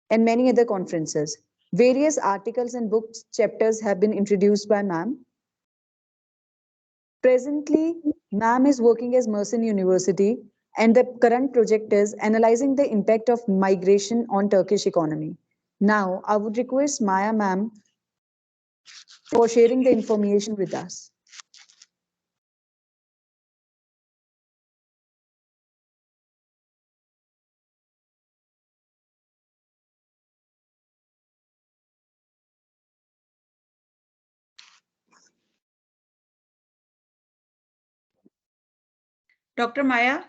and many other conferences. Various articles and books chapters have been introduced by ma'am. Presently, ma'am is working as Mersin University, and the current project is analyzing the impact of migration on Turkish economy. Now, I would request Maya ma'am for sharing the information with us. Dr. Maya?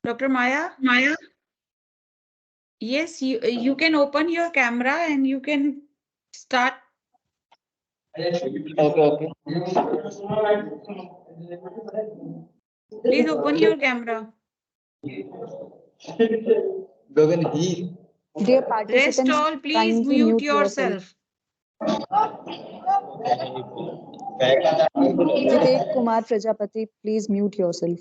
Dr. Maya? Maya? Yes, you can open your camera and you can start. Okay. Please open your camera. Gagan, he. Dear Rest participants, all, please kindly mute mute yourself. yourself. Vivek Kumar Prajapati, please mute yourself.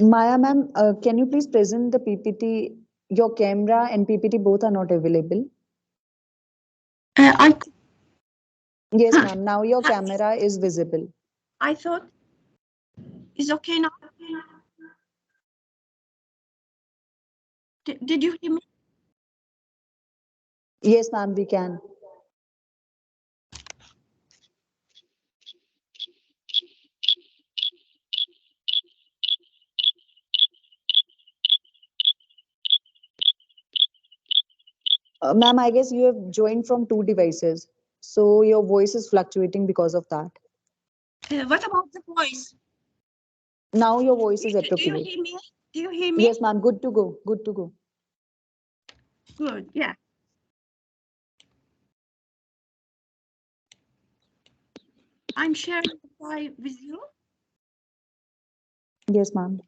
Maya ma'am, can you please present the PPT? Your camera and PPT both are not available. I Yes, ma'am. Now your camera is visible. I thought it's okay now. Did you hear me? Yes, ma'am, we can. Ma'am, I guess you have joined from two devices. So your voice is fluctuating because of that. What about the voice? Now your voice is Do you appropriate. hear me? Do you hear me? Yes, ma'am. Good to go. Good to go. Good. Yeah. I'm sharing the file with you. Yes, ma'am.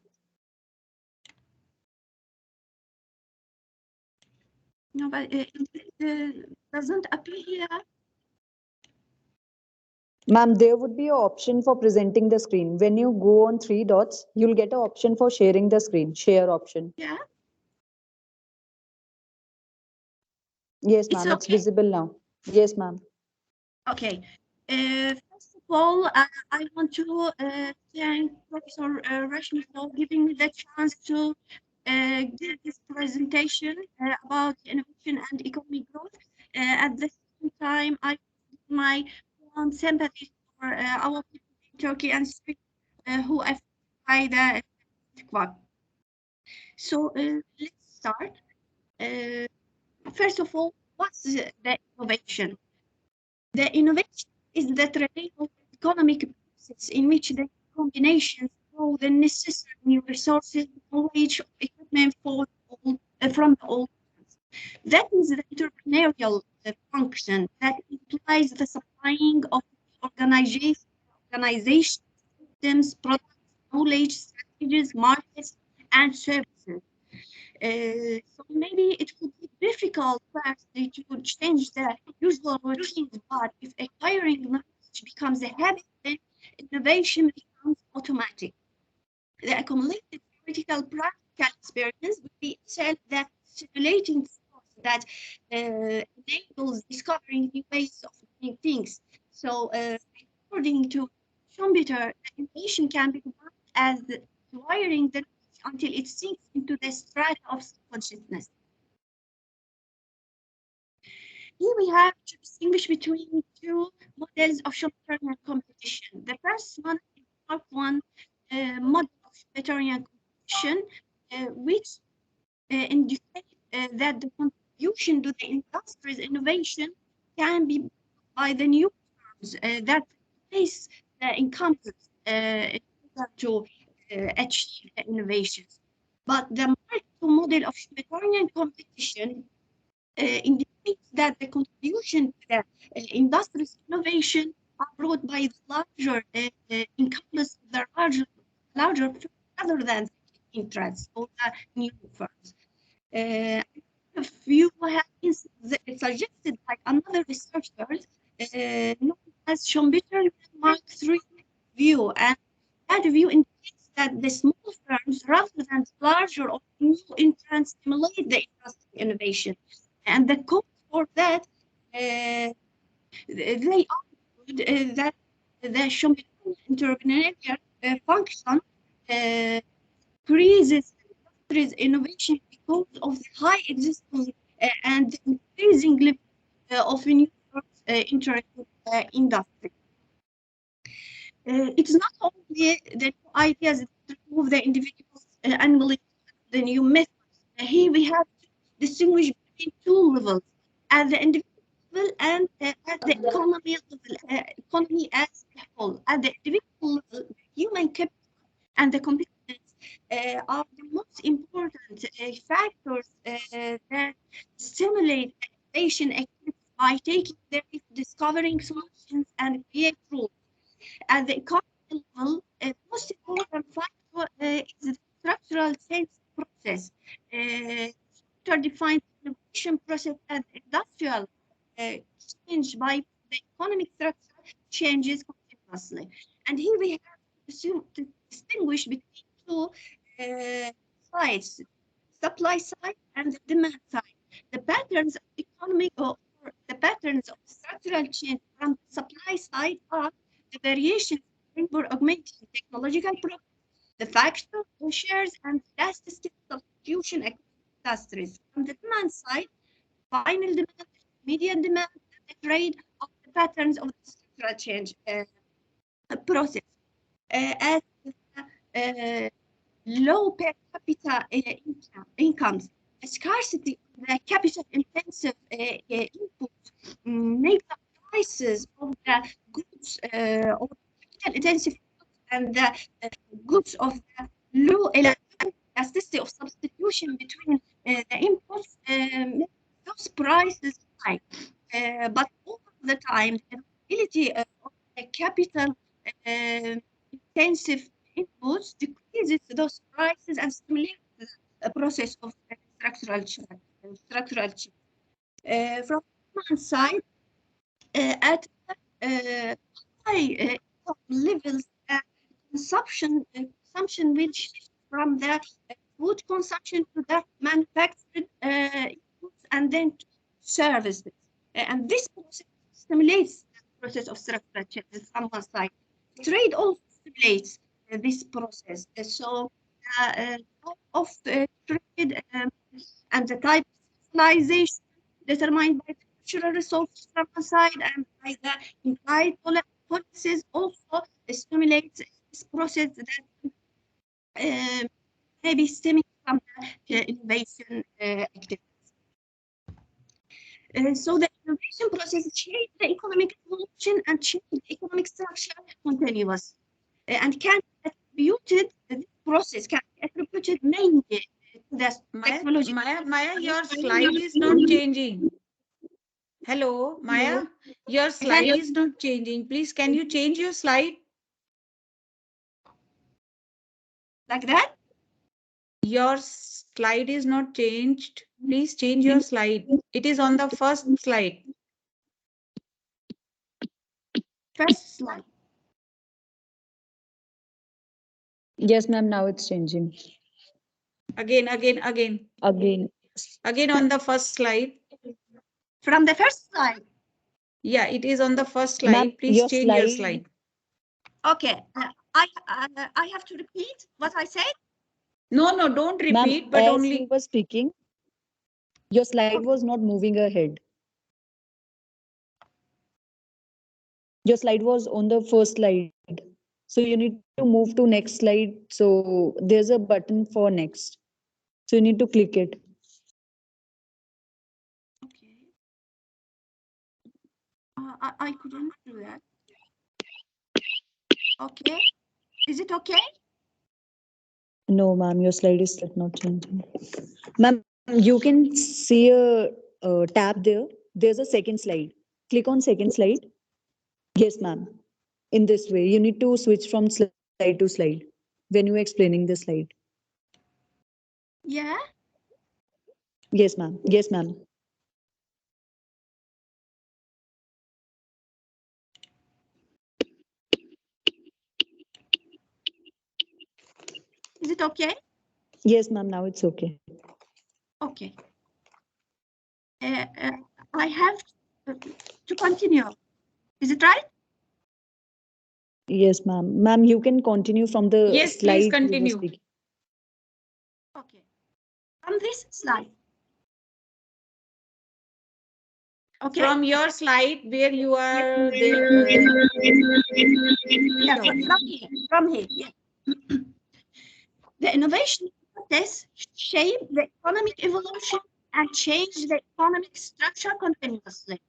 No, but it doesn't appear here. Ma'am, there would be an option for presenting the screen. When you go on three dots, you'll get an option for sharing the screen, share option. Yeah. Yes, It's ma'am. It's okay. visible now. Yes, ma'am. Okay. First of all, I want to thank Professor Rashmi for giving me the chance to give this presentation about innovation and economic growth. At the same time, I give my warm sympathy for our people in Turkey and Syria who are affected by the earthquake. So let's start. Uh, First of all, what's the innovation? The innovation is the traditional economic process in which the combinations of the necessary new resources, knowledge, equipment from the old ones. That is the entrepreneurial function that implies the supplying of organization systems, products, knowledge, strategies, markets, and services. So maybe it could be difficult firstly to change the usual routines, but if acquiring knowledge becomes a habit, then innovation becomes automatic. The accumulated theoretical practical experience will be itself that stimulating force that enables discovering new ways of doing things. So according to computer, the innovation can be defined as wiring the knowledge until it sinks into the strata of consciousness. Here we have to distinguish between two models of Schumpeterian competition. The first one is part one model of Schumpeterian competition, which indicate that the contribution to the industry's innovation can be by the new firms that replace the incumbents in order to achieve the innovations. But the Marco model of Schumpeterian competition indicates that the contribution to the industry's innovation are brought by the larger incumbents, the larger firms rather than the interests of the new firms. If you have been suggested by another researcher known as Schumpeterian Mark III view, and that view indicates that the small firms rather than the larger or new entrants stimulate the industry innovation. And the cause for that, they argued that the Schumpeterian entrepreneurial function increases industry's innovation because of the high existing and increasing level of new firms entering the industry. It's not only the new ideas that remove the individuals and believe the new methods. Here we have to distinguish between two levels, at the individual level and at the economy level, economy as a whole. At the individual level, the human capital and the competence are the most important factors that stimulate innovation activities by taking the risk, discovering solutions, and create rules. At the economic level, most important factor is the structural change process. Structure defines the innovation process as industrial change by the economic structure changes continuously. And here we have to distinguish between two sides, supply side and the demand side. The patterns of economic or the patterns of structural change from the supply side are the variations in labor augmenting technological progress, the factor shares and elasticity substitution across industries. On the demand side, final demand, median demand, and the trade of the patterns of the structural change process. As low per capita incomes, a scarcity of the capital intensive input make the prices of the goods or capital intensive goods and the goods of the low elasticity of substitution between the inputs make those prices high. But over the time, the availability of the capital intensive inputs decreases those prices and stimulates the process of structural change. From one side, at high levels, consumption will shift from the food consumption to the manufactured inputs and then to services. And this process stimulates the process of structural change from one side. Trade also stimulates this process. So type of trade and the type of civilization determined by the natural resources from one side and by the implied policies also stimulates this process that may be stemming from the innovation activities. So the innovation process change the economic evolution and change the economic structure continuous and can be attributed, this process can be attributed mainly to the technology. Maya, your slide is not changing. Hello, Maya, your slide is not changing. Please, can you change your slide? Like that? Your slide is not changed. Please change your slide. It is on the first slide. First slide. Yes, ma'am, now it's changing. Again. Again. Again on the first slide. From the first slide. Yeah, it is on the first Ma'am, slide. Please your change your slide. slide. Okay, I have to repeat what I said. No, no, don't Ma'am, repeat, but as you only were speaking, your slide Okay. was not moving ahead. Your slide was on the first slide. So you need to move to next slide. So there's a button for next. So you need to click it. Okay. I couldn't do that. Okay. Is it okay? No, ma'am, your slide is still not changing. Ma'am, you can see a tab there. There's a second slide. Click on second slide. Yes, ma'am. In this way, you need to switch from slide to slide when you're explaining the slide. Yeah. Yes, ma'am. Yes, ma'am. Is it okay? Yes, ma'am. Now it's okay. Okay. Uh, uh, I have to continue. Is it right? Yes, ma'am. Ma'am, you can continue from the yes, please slide you were continue. speaking. Okay. On this slide. Okay. From your slide where you are there. Yeah, from here. Yeah. The innovation process shape the economic evolution and change the economic structure continuously.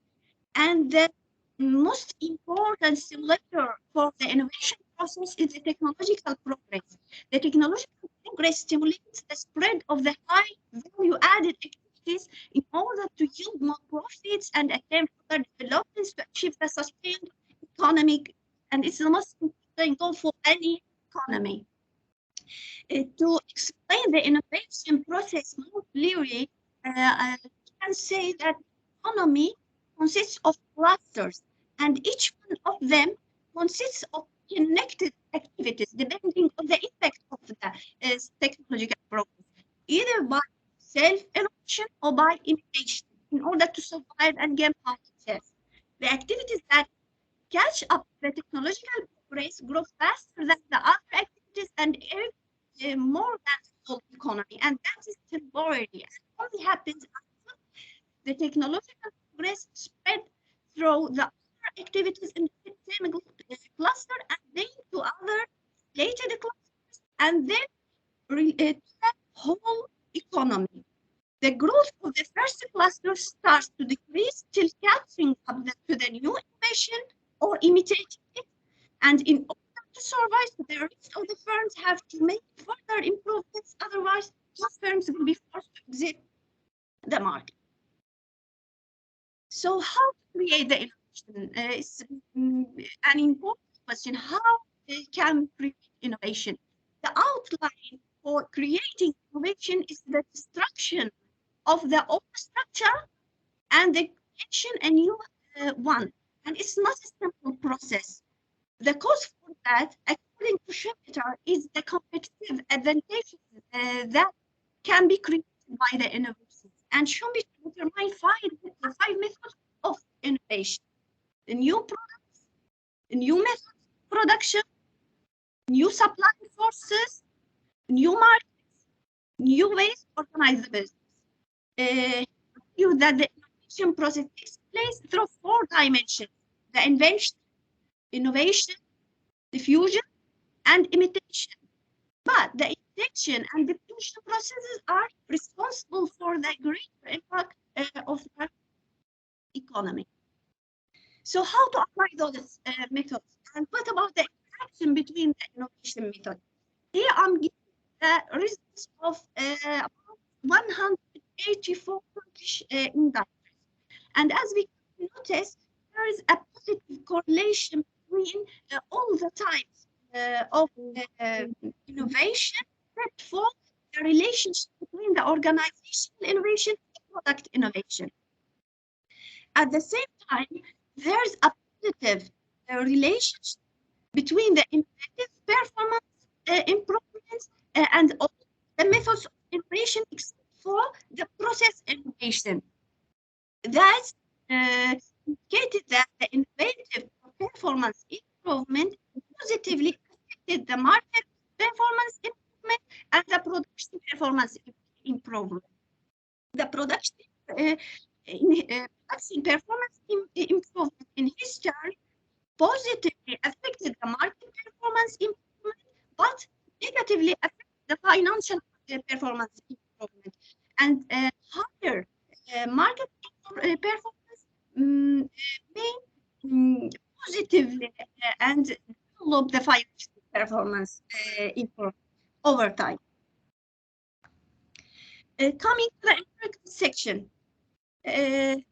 And the most important stimulator for the innovation process is the technological progress. The technological progress stimulates the spread of the high value added activities in order to yield more profits and attempt further developments to achieve the sustained economic, and it's the most important goal for any economy. To explain the innovation process more clearly, I can say that economy consists of clusters, and each one of them consists of connected activities depending on the impact of the technological progress, either by self-innovation or by imitation, in order to survive and gain market shares. The activities that catch up the technological progress grow faster than the other activities and more than the whole economy. And that is temporary and only happens after the technological progress spread through the other activities in the same cluster and then to other related clusters and then to the whole economy. The growth of the first cluster starts to decrease till catching up to the new innovation or imitating it. And in order to survive, the rest of the firms have to make further improvements. Otherwise, those firms will be forced to exit the market. So, how to create the innovation is an important question. How can we create innovation? The outline for creating innovation is the destruction of the old structure and the creation a new one. And it's not a simple process. The cause for that, according to Schumpeter, is the competitive advantages that can be created by the innovations. And Schumpeter determined five methods of innovation: the new products, new methods of production, new supply forces, new markets, new ways to organize the business. You that the innovation process takes place through four dimensions: the invention, innovation, diffusion, and imitation. But the imitation and diffusion processes are responsible for the greater impact of the economy. So how to apply those methods? And what about the interaction between the innovation methods? Here I'm giving the results of about 184 Turkish industries. And as we can notice, there is a positive correlation between all the types of innovation that for the relationship between the organizational innovation and product innovation. At the same time, there's a positive relationship between the innovative performance improvements and all the methods of innovation except for the process innovation. That's indicated that the innovative performance improvement positively affected the market performance improvement and the production performance improvement. The production performance improvement in his turn positively affected the market performance improvement, but negatively affected the financial performance improvement. And higher market performance may positively and develop the financial performance improvement over time. Coming to the empirical section, here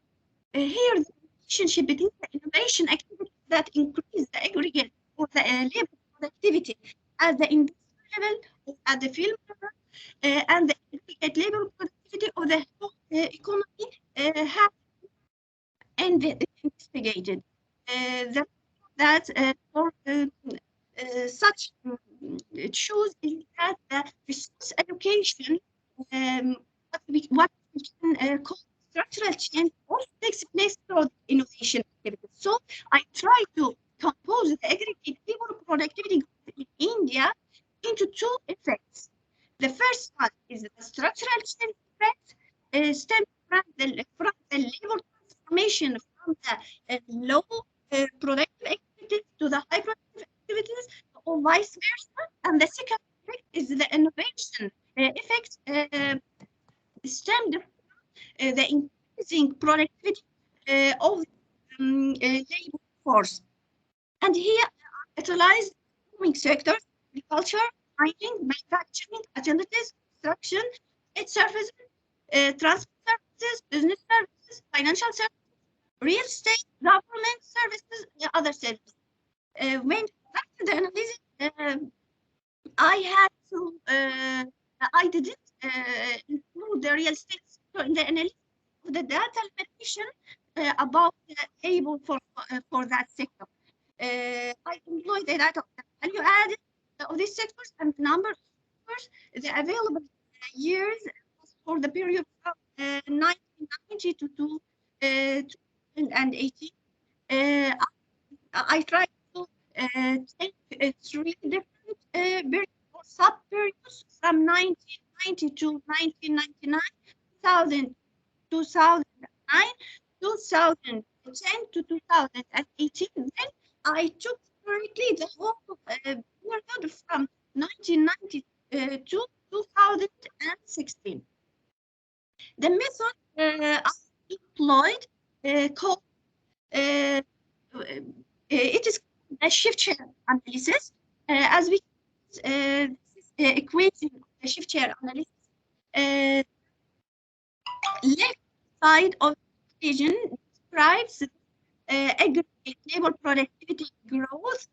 the relationship between the innovation activities that increase the aggregate or the labor productivity at the industry level or at the field level and the aggregate labor productivity of the whole economy have investigated. That for such shows is that the resource allocation, what we can call structural change, also takes place through innovation activities. So I try to compose the aggregate labor productivity growth in India into two effects. The first one is the structural change effect, stemming from the labor transformation from the low productive activities to the high productive activities, or vice versa. And the second effect is the innovation effect stemmed from the increasing productivity of labor force. And here utilized following sectors: agriculture, mining, manufacturing, utilities, construction, its services, transport services, business services, financial services, real estate, government services, other services. When conducting the analysis, I had to, I didn't include the real estate sector in the analysis of the data limitation about the labor for that sector. I employed the data of the value added of these sectors and the number of sectors, the available years for the period from 1990 to 2018. I tried to take three different periods or sub-periods from 1990 to 1999, 2000, 2009, 2010 to 2018. Then I took directly the whole period from 1990 to 2016. The method I employed called it is a shift share analysis. As we this equation of the shift share analysis, left side of the equation describes aggregate labor productivity growth,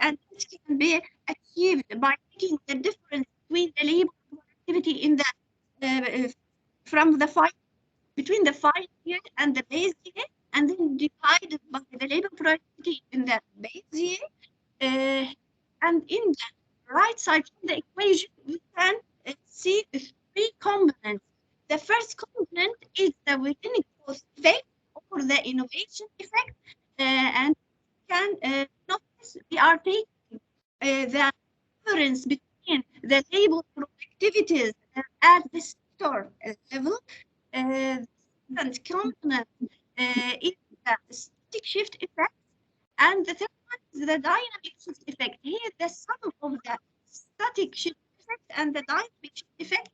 and this can be achieved by taking the difference between the labor productivity in the from the between the 5-year and the base year, and then divided by the labor productivity in the base year. And in the right side of the equation, we can see three components. The first component is the within growth effect or the innovation effect, and can notice we are taking the difference between the labor productivities at the sector level. Second component is the static shift effect, and the third one is the dynamic shift effect. Here, the sum of the static shift effect and the dynamic shift effect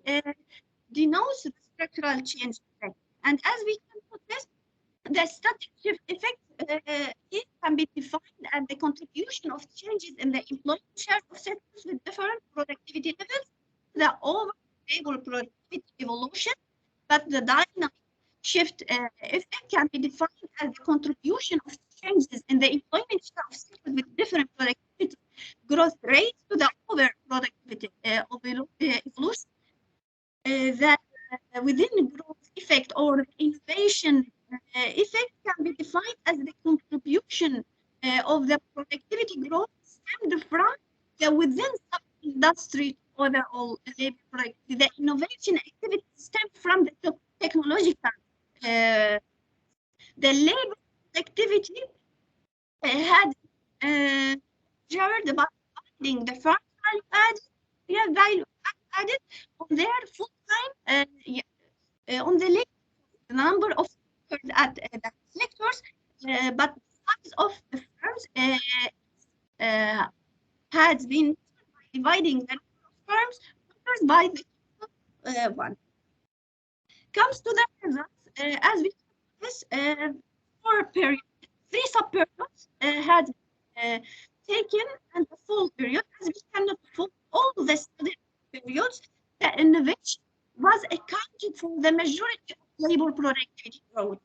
denotes the structural change effect. And as we can notice, the static shift effect it can be defined as the contribution of changes in the employment share of sectors with different productivity levels, the overall labor productivity evolution. But the dynamic shift effect can be defined as the contribution of changes in the employment share of sectors with different productivity growth rates to the overall productivity evolution. That within growth effect or innovation effect can be defined as the contribution of the productivity growth stemmed from the within sub-industry overall labor productivity. The innovation activity stemmed from the technological. The labor activity had measured by dividing the firm value added on their full time on the list, the number of workers at the sectors, but the size of the firms uh, has been dividing the number of firms workers by the one. Comes to the results, as we this for period, three sub-periods had taken and the full period, as we cannot perform all the study periods, in which was accounted for the majority of labor productivity growth.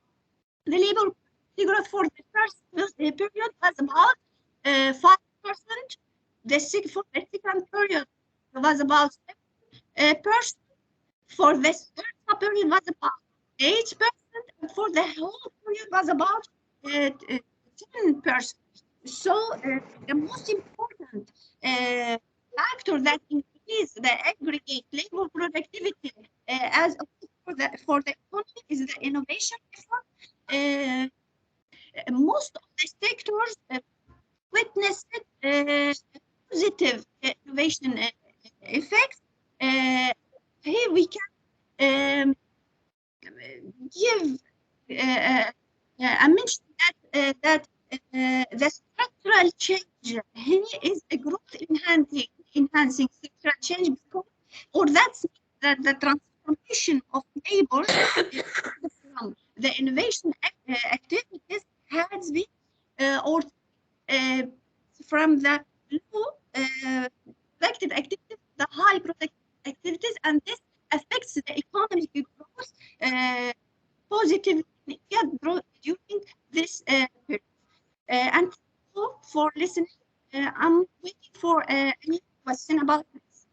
The labor productivity growth for the first period was about 5%. For the second period was about 7%. For the third period was about 8%, and for the whole period was about 10%. So the most important factor that increase the aggregate labor productivity as for the economy is the innovation effort. Most of the sectors witnessed positive innovation effects. Here we can give I mentioned that the structural change here is a growth enhancing structural change, because, or that's that the transformation of labor from the innovation activities has been or from the low productive activities, the high productive activities, and this affects the economic growth positively during this period. And so for listening, I'm waiting for any question about this.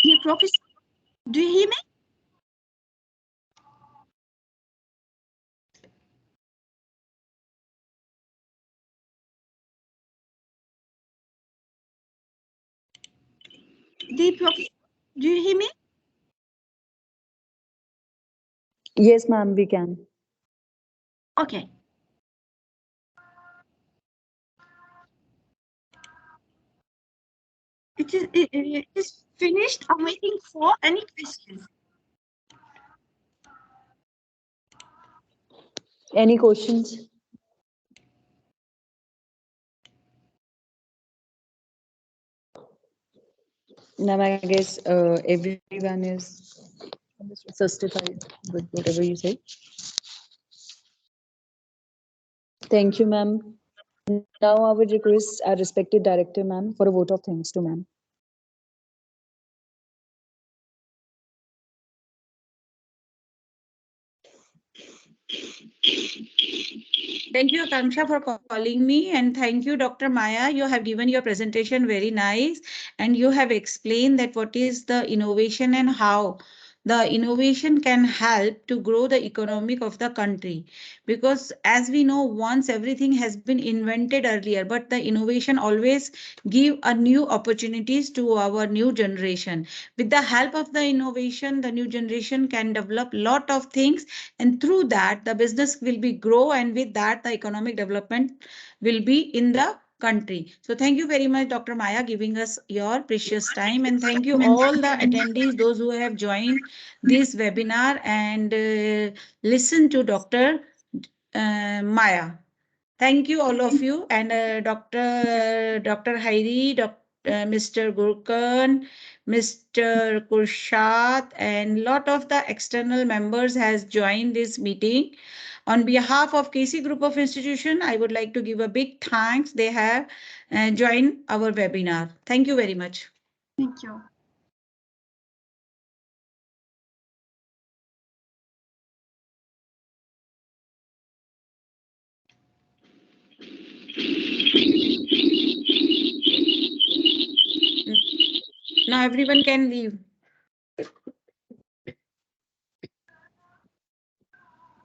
Dear Professor, do you hear me? Dear Professor, do you hear me? Yes, ma'am, we can. Okay. It is finished. I'm waiting for any questions. Any questions? Ma'am, I guess everyone is justified with whatever you say. Thank you, ma'am. Now I would request our respected director, ma'am, for a vote of thanks to ma'am. Thank you, Akanksha, for calling me. And thank you, Dr. Maya. You have given your presentation very nice. And you have explained that what is the innovation and how the innovation can help to grow the economic of the country. Because as we know, once everything has been invented earlier, but the innovation always give a new opportunities to our new generation. With the help of the innovation, the new generation can develop lot of things, and through that the business will be grow, and with that the economic development will be in the country. So thank you very much, Dr. Maya, giving us your precious time, and thank you all the attendees, those who have joined this webinar and listen to Dr. Maya. Thank you, all of you, and Dr. Hairi, Mr. Gurkan, Mr. Kurshat, and lot of the external members has joined this meeting. On behalf of KC Group of Institution, I would like to give a big thanks. They have joined our webinar. Thank you very much. Thank you. Now everyone can leave.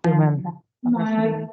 Ma'am.